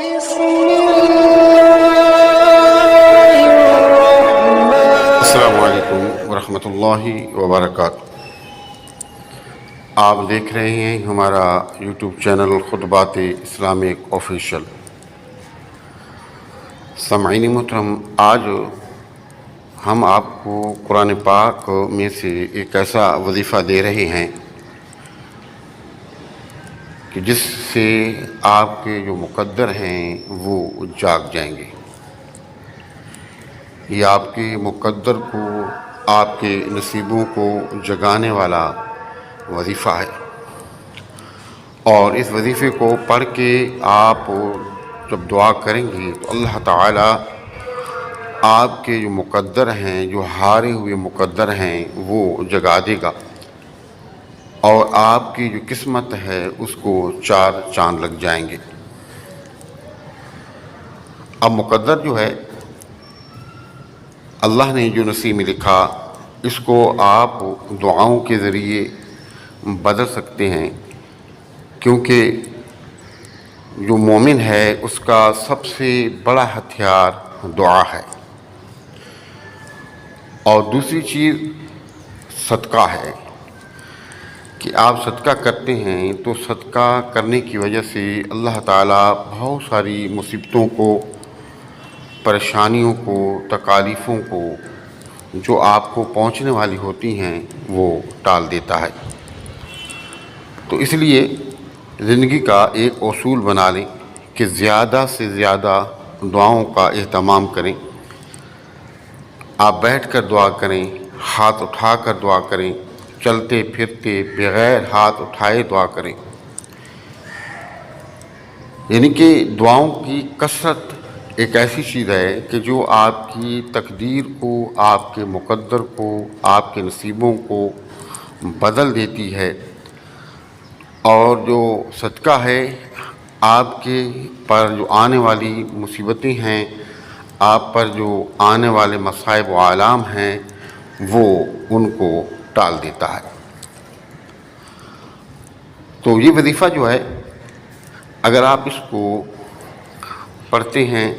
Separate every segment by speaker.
Speaker 1: السلام علیکم ورحمۃ اللہ وبرکاتہ۔ آپ دیکھ رہے ہیں ہمارا یوٹیوب چینل خطبات اسلامک آفیشیل۔ سامعین محترم، آج ہم آپ کو قرآن پاک میں سے ایک ایسا وظیفہ دے رہے ہیں کہ جس سے آپ کے جو مقدر ہیں وہ جاگ جائیں گے۔ یہ آپ کے مقدر کو، آپ کے نصیبوں کو جگانے والا وظیفہ ہے، اور اس وظیفے کو پڑھ کے آپ جب دعا کریں گے تو اللہ تعالیٰ آپ کے جو مقدر ہیں، جو ہارے ہوئے مقدر ہیں، وہ جگا دے گا، اور آپ کی جو قسمت ہے اس کو چار چاند لگ جائیں گے۔ اب مقدر جو ہے، اللہ نے جو نصیب میں لکھا، اس کو آپ دعاؤں کے ذریعے بدل سکتے ہیں، کیونکہ جو مومن ہے اس کا سب سے بڑا ہتھیار دعا ہے۔ اور دوسری چیز صدقہ ہے کہ آپ صدقہ کرتے ہیں تو صدقہ کرنے کی وجہ سے اللہ تعالیٰ بہت ساری مصیبتوں کو، پریشانیوں کو، تکالیفوں کو جو آپ کو پہنچنے والی ہوتی ہیں وہ ٹال دیتا ہے۔ تو اس لیے زندگی کا ایک اصول بنا لیں کہ زیادہ سے زیادہ دعاؤں کا اہتمام کریں۔ آپ بیٹھ کر دعا کریں، ہاتھ اٹھا کر دعا کریں، چلتے پھرتے بغیر ہاتھ اٹھائے دعا کریں۔ یعنی کہ دعاؤں کی کثرت ایک ایسی چیز ہے کہ جو آپ کی تقدیر کو، آپ کے مقدر کو، آپ کے نصیبوں کو بدل دیتی ہے۔ اور جو صدقہ ہے، آپ کے پر جو آنے والی مصیبتیں ہیں، آپ پر جو آنے والے مصائب و آلام ہیں، وہ ان کو ٹال دیتا ہے۔ تو یہ وظیفہ جو ہے، اگر آپ اس کو پڑھتے ہیں،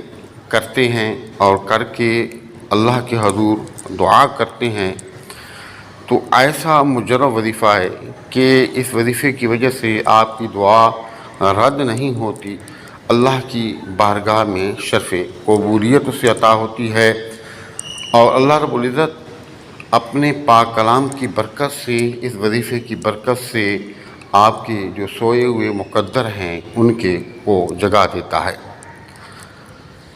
Speaker 1: کرتے ہیں، اور کر کے اللہ کے حضور دعا کرتے ہیں، تو ایسا مجرب وظیفہ ہے کہ اس وظیفے کی وجہ سے آپ کی دعا رد نہیں ہوتی، اللہ کی بارگاہ میں شرف قبولیت اسے عطا ہوتی ہے، اور اللہ رب العزت اپنے پاک کلام کی برکت سے، اس وظیفے کی برکت سے آپ کے جو سوئے ہوئے مقدر ہیں ان کے کو جگا دیتا ہے۔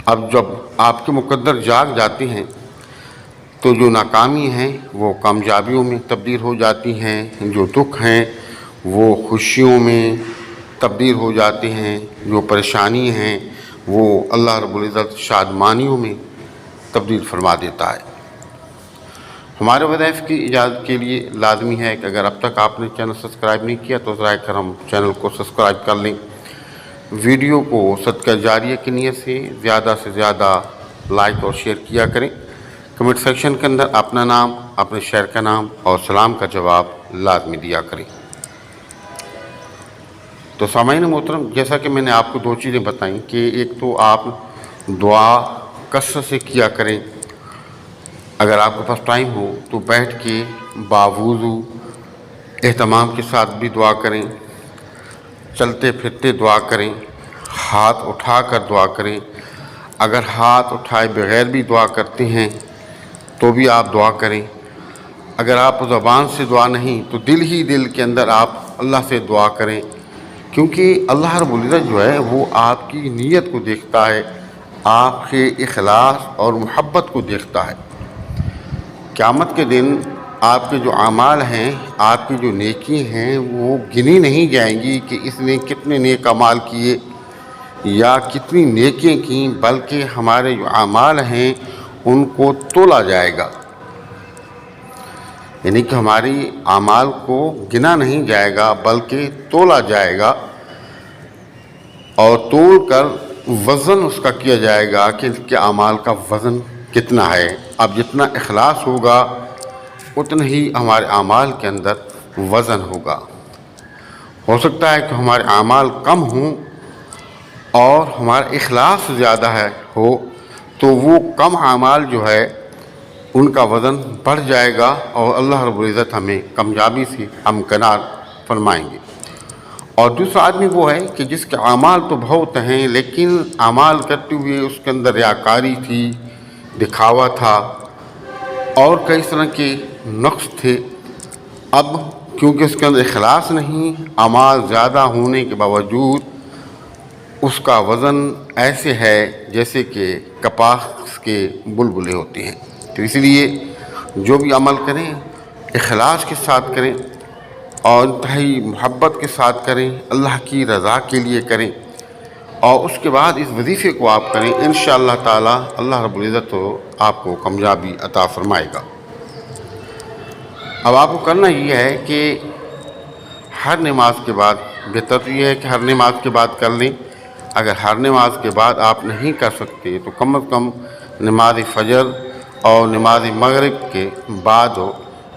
Speaker 1: اب جب آپ کے مقدر جاگ جاتے ہیں تو جو ناکامی ہیں وہ کامیابیوں میں تبدیل ہو جاتی ہیں، جو دکھ ہیں وہ خوشیوں میں تبدیل ہو جاتے ہیں، جو پریشانی ہیں وہ اللہ رب العزت شادمانیوں میں تبدیل فرما دیتا ہے۔ ہمارے وظائف کی اجازت کے لیے لازمی ہے کہ اگر اب تک آپ نے چینل سبسکرائب نہیں کیا تو ذرائع کرم چینل کو سبسکرائب کر لیں۔ ویڈیو کو صدقہ جاریہ کی نیت سے زیادہ لائک اور شیئر کیا کریں۔ کمنٹ سیکشن کے اندر اپنا نام، اپنے شہر کا نام اور سلام کا جواب لازمی دیا کریں۔ تو سامعین محترم، جیسا کہ میں نے آپ کو دو چیزیں بتائیں کہ ایک تو آپ دعا کثرت سے کیا کریں، اگر آپ کے پاس ٹائم ہو تو بیٹھ کے باوضو اہتمام کے ساتھ بھی دعا کریں، چلتے پھرتے دعا کریں، ہاتھ اٹھا کر دعا کریں۔ اگر ہاتھ اٹھائے بغیر بھی دعا کرتے ہیں تو بھی آپ دعا کریں۔ اگر آپ زبان سے دعا نہیں تو دل کے اندر آپ اللہ سے دعا کریں، کیونکہ اللہ رب العزت جو ہے وہ آپ کی نیت کو دیکھتا ہے، آپ کے اخلاص اور محبت کو دیکھتا ہے۔ قیامت کے دن آپ کے جو اعمال ہیں، آپ کی جو نیکی ہیں، وہ گنی نہیں جائیں گی کہ اس نے کتنے نیک اعمال کیے یا کتنی نیکیاں کیں، بلکہ ہمارے جو اعمال ہیں ان کو تولا جائے گا۔ یعنی کہ ہماری اعمال کو گنا نہیں جائے گا بلکہ تولا جائے گا، اور تول کر وزن اس کا کیا جائے گا کہ اس کے اعمال کا وزن کتنا ہے۔ اب جتنا اخلاص ہوگا اتنا ہی ہمارے اعمال کے اندر وزن ہوگا۔ ہو سکتا ہے کہ ہمارے اعمال کم ہوں اور ہمارا اخلاص زیادہ ہو تو وہ کم اعمال جو ہے ان کا وزن بڑھ جائے گا اور اللہ رب العزت ہمیں کامیابی سے ہمکنار فرمائیں گے۔ اور دوسرا آدمی وہ ہے کہ جس کے اعمال تو بہت ہیں لیکن اعمال کرتے ہوئے اس کے اندر ریاکاری تھی، دکھاوا تھا اور کئی طرح کے نقص تھے۔ اب کیونکہ اس کے اندر اخلاص نہیں، اعمال زیادہ ہونے کے باوجود اس کا وزن ایسے ہے جیسے کہ کپاس کے بلبلے ہوتے ہیں۔ تو اس لیے جو بھی عمل کریں اخلاص کے ساتھ کریں اور انتہائی محبت کے ساتھ کریں، اللہ کی رضا کے لیے کریں، اور اس کے بعد اس وظیفے کو آپ کریں، انشاءاللہ تعالی اللہ رب العزت آپ کو کامیابی عطا فرمائے گا۔ اب آپ کو کرنا یہ ہے کہ ہر نماز کے بعد، بہتر تو یہ ہے کہ ہر نماز کے بعد کر لیں، اگر ہر نماز کے بعد آپ نہیں کر سکتے تو کم از کم نماز فجر اور نماز مغرب کے بعد ہو۔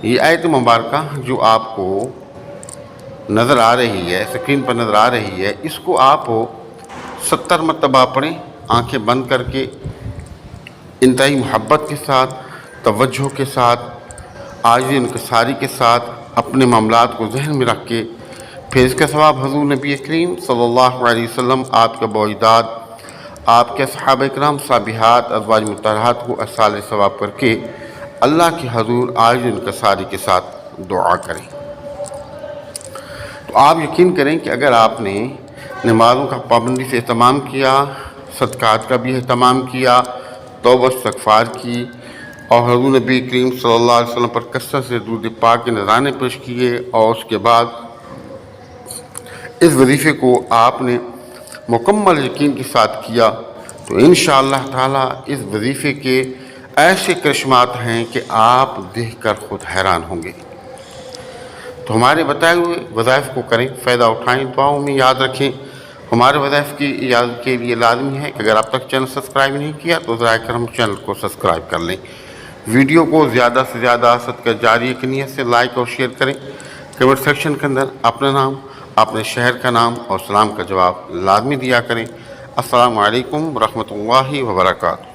Speaker 1: یہ آیت مبارکہ جو آپ کو نظر آ رہی ہے، اسکرین پر نظر آ رہی ہے، اس کو آپ 70 مرتبہ پڑھیں، آنکھیں بند کر کے، انتہائی محبت کے ساتھ، توجہ کے ساتھ، عاجزی انکساری کے ساتھ، اپنے معاملات کو ذہن میں رکھ کے، پھر اس کا ثواب حضور نبی کریم صلی اللہ علیہ وسلم، آپ کے باعداد، آپ کے صحابہ اکرام، صابحات، ازواج مطہرات کو اصال ثواب کر کے اللہ کے حضور عاجزی انکساری کے ساتھ دعا کریں۔ تو آپ یقین کریں کہ اگر آپ نے نمازوں کا پابندی سے اہتمام کیا، صدقات کا بھی اہتمام کیا، توبہ استغفار کی، اور حضور نبی کریم صلی اللہ علیہ وسلم پر کثرت سے درود پاک کے نذرانے پیش کیے، اور اس کے بعد اس وظیفے کو آپ نے مکمل یقین کے ساتھ کیا، تو انشاءاللہ تعالی اس وظیفے کے ایسے کرشمات ہیں کہ آپ دیکھ کر خود حیران ہوں گے۔ تو ہمارے بتائے ہوئے وظائف کو کریں، فائدہ اٹھائیں، دعاؤں میں یاد رکھیں۔ ہمارے وظائف کی اجازت کے لیے لازمی ہے کہ اگر اب تک چینل سبسکرائب نہیں کیا تو ذرا کرم چینل کو سبسکرائب کر لیں، ویڈیو کو زیادہ سے زیادہ صدقہ جاریہ کی نیت سے لائک اور شیئر کریں، کمنٹ سیکشن کے اندر اپنا نام، اپنے شہر کا نام اور سلام کا جواب لازمی دیا کریں۔ السلام علیکم ورحمۃ اللہ وبرکاتہ۔